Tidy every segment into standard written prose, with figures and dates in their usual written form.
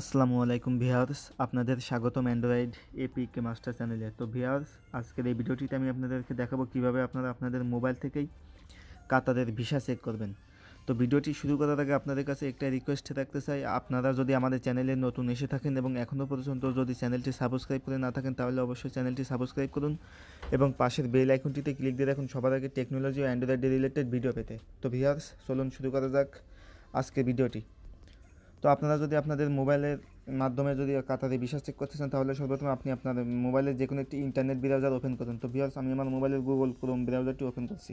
আসসালামু আলাইকুম ভিউয়ার্স, আপনাদের স্বাগতম অ্যান্ড্রয়েড এপিকে মাস্টার চ্যানেলে। তো ভিউয়ার্স, আজকের এই ভিডিওটিতে আমি আপনাদেরকে দেখাবো কিভাবে আপনারা আপনাদের মোবাইল থেকেই কাতারের ভিসা চেক করবেন। তো ভিডিওটি শুরু করার আগে আপনাদের কাছে একটা রিকোয়েস্ট রাখতে চাই, আপনারা যদি আমাদের চ্যানেলে নতুন এসে থাকেন এবং এখনও পর্যন্ত যদি চ্যানেলটি সাবস্ক্রাইব করে না থাকেন তাহলে অবশ্যই চ্যানেলটি সাবস্ক্রাইব করুন এবং পাশের বেল আইকনটিতে ক্লিক দিয়ে রাখুন সবার আগে টেকনোলজি ও অ্যান্ড্রয়েড রিলেটেড ভিডিও পেতে। তো ভিউয়ার্স, চলুন শুরু করা যাক আজকের ভিডিওটি। তো আপনারা যদি আপনাদের মোবাইলের মাধ্যমে যদি কাতারে ভিসা চেক করতে চান তাহলে সর্বপ্রথম আপনি আপনার মোবাইলের যে কোনো একটি ইন্টারনেট ব্রাউজার ওপেন করুন। তো ভিউয়ার্স, আমি আমার মোবাইলের গুগল ক্রোম ব্রাউজারটি ওপেন করছি।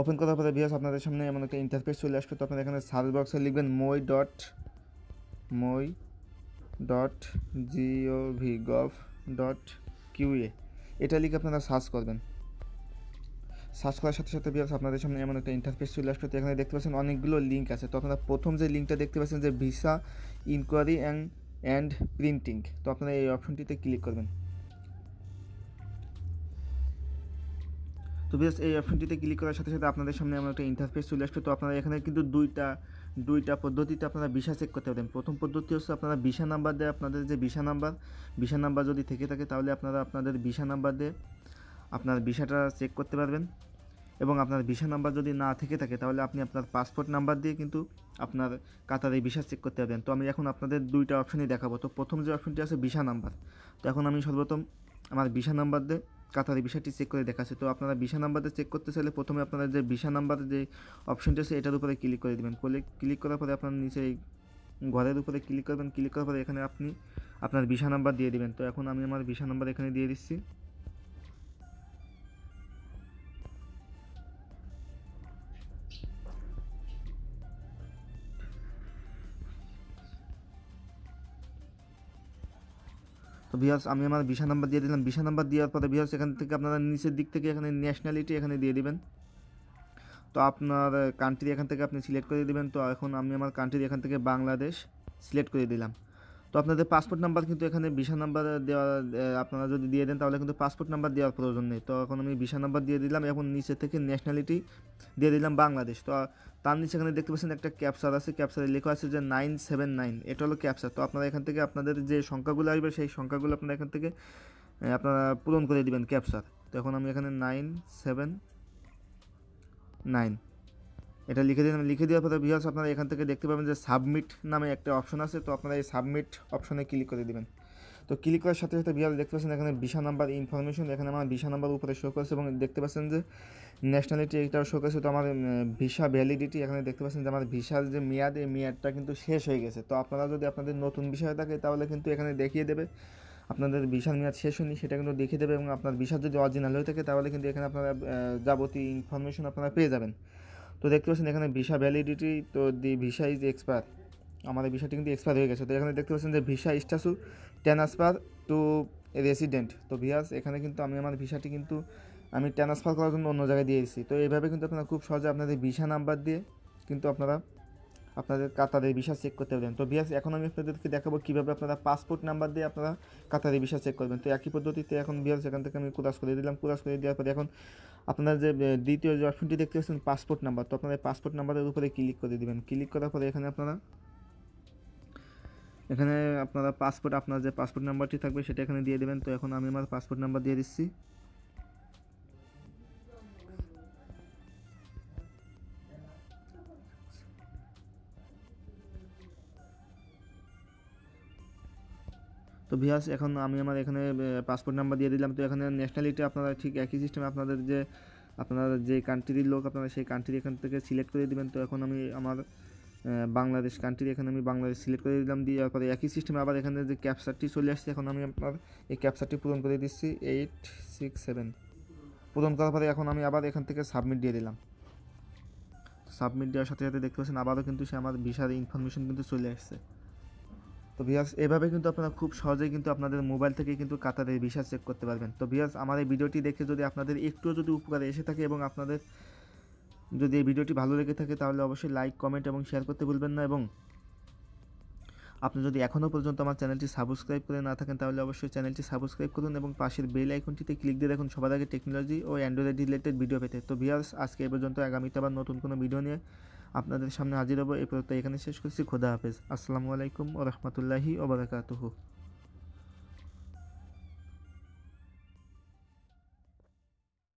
ওপেন করার পরে ভিউয়ার্স, আপনাদের সামনে এমন একটা ইন্টারফেস চলে আসবে। তো আপনারা এখানে সার্চ বক্সে লিখবেন moi.gov.qa, এটা লিখে আপনারা সার্চ করবেন। সার্চ করার সাথে সাথে ভিউয়ার্স, আপনাদের সামনে এমন একটা ইন্টারফেস চলে আসবে। তো এখানে দেখতে পাচ্ছেন অনেকগুলো লিঙ্ক আছে। তো আপনারা প্রথম যে লিঙ্কটা দেখতে পাচ্ছেন যে ভিসা ইনকোয়ারি অ্যান্ড প্রিন্টিং, তো আপনারা এই অপশনটিতে ক্লিক করবেন। তো ভিউয়ার্স, এই অপশনটিতে ক্লিক করার সাথে সাথে আপনাদের সামনে এমন একটা ইন্টারফেস চলে আসবে। তো আপনারা এখানে কিন্তু দুইটা পদ্ধতিতে আপনারা ভিসা চেক করতে পারেন। প্রথম পদ্ধতি হচ্ছে আপনারা ভিসা নাম্বার দিয়ে আপনাদের যে ভিসা নাম্বার যদি থেকে থাকে তাহলে আপনারা আপনাদের ভিসা নাম্বার দিয়ে আপনার ভিসাটা চেক করতে পারবেন। এবং আপনার ভিসা নাম্বার যদি না থেকে থাকে তাহলে আপনি আপনার পাসপোর্ট নাম্বার দিয়ে কিন্তু আপনার কাতারে ভিসা চেক করতে পারবেন। তো আমি এখন আপনাদের দুইটা অপশনই দেখাবো। তো প্রথম যে অপশনটি আছে ভিসা নাম্বার, তো এখন আমি সর্বপ্রথম আমার ভিসা নাম্বার দিয়ে কাতারে ভিসাটি চেক করে দেখাচ্ছি। তো আপনারা ভিসা নাম্বার দিয়ে চেক করতে চাইলে প্রথমে আপনারা যে ভিসা নাম্বার যে অপশনটি আছে এটার উপরে ক্লিক করে দেবেন। ক্লিক করার পরে আপনার নিচে এই ঘরের উপরে ক্লিক করবেন। ক্লিক করার পরে এখানে আপনি আপনার ভিসা নাম্বার দিয়ে দেবেন। তো এখন আমি আমার ভিসা নাম্বার এখানে দিয়ে দিচ্ছি। তো ভিউয়ার্স, আমি আমার ভিসা নাম্বার দিয়ে দিলাম। ভিসা নাম্বার দেওয়ার পরে ভিউয়ার্স, এখান থেকে আপনারা নিচের দিক থেকে এখানে ন্যাশনালিটি এখানে দিয়ে দিবেন। তো আপনার কান্ট্রি এখান থেকে আপনি সিলেক্ট করে দিবেন। তো এখন আমি আমার কান্ট্রি এখান থেকে বাংলাদেশ সিলেক্ট করে দিলাম। তো আপনাদের পাসপোর্ট নাম্বার কিন্তু এখানে ভিসা নাম্বার দেওয়া, আপনারা যদি দিয়ে দেন তাহলে কিন্তু পাসপোর্ট নাম্বার দেওয়ার প্রয়োজন নেই। তো এখন আমি ভিসা নাম্বার দিয়ে দিলাম। এখন নিচে থেকে ন্যাশনালিটি দিয়ে দিলাম বাংলাদেশ। তো তার নিচে এখানে দেখতে পাচ্ছেন একটা ক্যাপচার আছে। ক্যাপচারে লেখা আছে যে 979, এটা হলো ক্যাপচার। তো আপনারা এখান থেকে আপনাদের যে সংখ্যাগুলো আসবে সেই সংখ্যাগুলো আপনারা এখান থেকে আপনারা পূরণ করে দিবেন ক্যাপচার। তো এখন আমি এখানে 979 এটা লিখে দিলাম। লিখে দেওয়ার পরে ভিউয়ার্স, আপনারা এখান থেকে দেখতে পাবেন যে সাবমিট নামে একটা অপশন আছে। তো আপনারা এই সাবমিট অপশনে ক্লিক করে দিবেন। তো ক্লিক করার সাথে সাথে ভিউয়ার্স দেখতে পাচ্ছেন এখানে ভিসা নাম্বার ইনফরমেশন, এখানে আমার ভিসা নাম্বার উপরে শো করেছে এবং দেখতে পাচ্ছেন যে ন্যাশনালিটি এটাও শো করেছে। তো আমার ভিসা ভ্যালিডিটি এখানে দেখতে পাচ্ছেন যে আমার ভিসার যে মেয়াদ, এই মেয়াদটা কিন্তু শেষ হয়ে গেছে। তো আপনারা যদি আপনাদের নতুন ভিসা থাকে তাহলে কিন্তু এখানে দেখিয়ে দেবে আপনাদের ভিসার মেয়াদ শেষ হয়নি, সেটা কিন্তু দেখিয়ে দেবে। এবং আপনার ভিসা যদি অরিজিনাল হয়ে থাকে তাহলে কিন্তু এখানে আপনারা যাবতীয় ইনফরমেশন আপনারা পেয়ে যাবেন। তো দেখতে পাচ্ছেন এখানে ভিসা ভ্যালিডিটি, তো দি ভিসা ইজ এক্সপায়ার, আমাদের ভিসাটি কিন্তু এক্সপায়ার হয়ে গেছে। তো এখানে দেখতে পাচ্ছেন যে visa status transfer to resident. তো ভিউয়ার্স, এখানে কিন্তু আমি আমার ভিসাটি কিন্তু আমি ট্রান্সফার করার জন্য অন্য জায়গায় দিয়ে দিচ্ছি। তো এইভাবে কিন্তু আপনারা খুব সহজে আপনাদের ভিসা নাম্বার দিয়ে কিন্তু আপনারা আপনাদের কাতারের ভিসা চেক করতে পারবেন। তো ভিউয়ার্স, এখন আমি আপনাদেরকে দেখাবো কীভাবে আপনারা পাসপোর্ট নাম্বার দিয়ে আপনারা কাতারের ভিসা চেক করবেন। তো একই পদ্ধতিতে এখন ভিউয়ার্স এখান থেকে আমি কুরাস করে দিলাম। কুরাস করে দেওয়ার পরে এখন আপনারা যে দ্বিতীয় যে অপশনটি দেখতে পাচ্ছেন পাসপোর্ট নাম্বার, তো আপনারা পাসপোর্ট নাম্বারের উপরে ক্লিক করে দিবেন। ক্লিক করার পরে এখানে আপনারা আপনার যে পাসপোর্ট নাম্বারটি থাকবে সেটা এখানে দিয়ে দেবেন। তো এখন আমি আমার পাসপোর্ট নাম্বার দিয়ে দিচ্ছি। তো ভিউয়ার্স, এখন আমি আমার এখানে পাসপোর্ট নাম্বার দিয়ে দিলাম। তো এখানে ন্যাশনালিটি আপনারা ঠিক একই সিস্টেমে আপনারা যে কান্ট্রির লোক আপনারা সেই কান্ট্রি এখান থেকে সিলেক্ট করে দেবেন। তো এখন আমি আমার বাংলাদেশ কান্ট্রি এখানে আমি বাংলাদেশ সিলেক্ট করে দিলাম। দেওয়ার পরে একই সিস্টেমে আবার এখানে যে ক্যাপচারটি চলে আসছে, এখন আমি আপনার এই ক্যাপচারটি পূরণ করে দিচ্ছি 867। পূরণ করার পরে এখন আমি আবার এখান থেকে সাবমিট দিয়ে দিলাম। সাবমিট দেওয়ার সাথে সাথে দেখতে পাচ্ছেন আবারও কিন্তু সে আমার ভিসার ইনফরমেশন কিন্তু চলে আসছে। তো ভিউয়ার্স, এভাবে কিন্তু আপনারা খুব সহজেই কিন্তু আপনাদের মোবাইল থেকে কিন্তু কাতারের ভিসা চেক করতে পারবেন। তো ভিউয়ার্স, আমার এই ভিডিওটি দেখে যদি আপনাদের একটুও যদি উপকারে এসে থাকে এবং আপনাদের যদি এই ভিডিওটি ভালো লেগে থাকে তাহলে অবশ্যই লাইক, কমেন্ট এবং শেয়ার করতে ভুলবেন না। এবং আপনি যদি এখনও পর্যন্ত আমার চ্যানেলটি সাবস্ক্রাইব করে না থাকেন তাহলে অবশ্যই চ্যানেলটি সাবস্ক্রাইব করুন এবং পাশের বেল আইকনটিতে ক্লিক দিয়ে রাখুন সবার আগে টেকনোলজি ও অ্যান্ড্রয়েড রিলেটেড ভিডিও পেতে। তো ভিউয়ার্স, আজকে এই পর্যন্ত। আগামীতে আবার নতুন কোনো ভিডিও নিয়ে আপনাদের সামনে হাজির হবো। এই পর্যন্ত এখানে শেষ করছি। খোদা হাফেজ। আসসালামু আলাইকুম ওয়া রাহমাতুল্লাহি ওয়া বারাকাতুহু।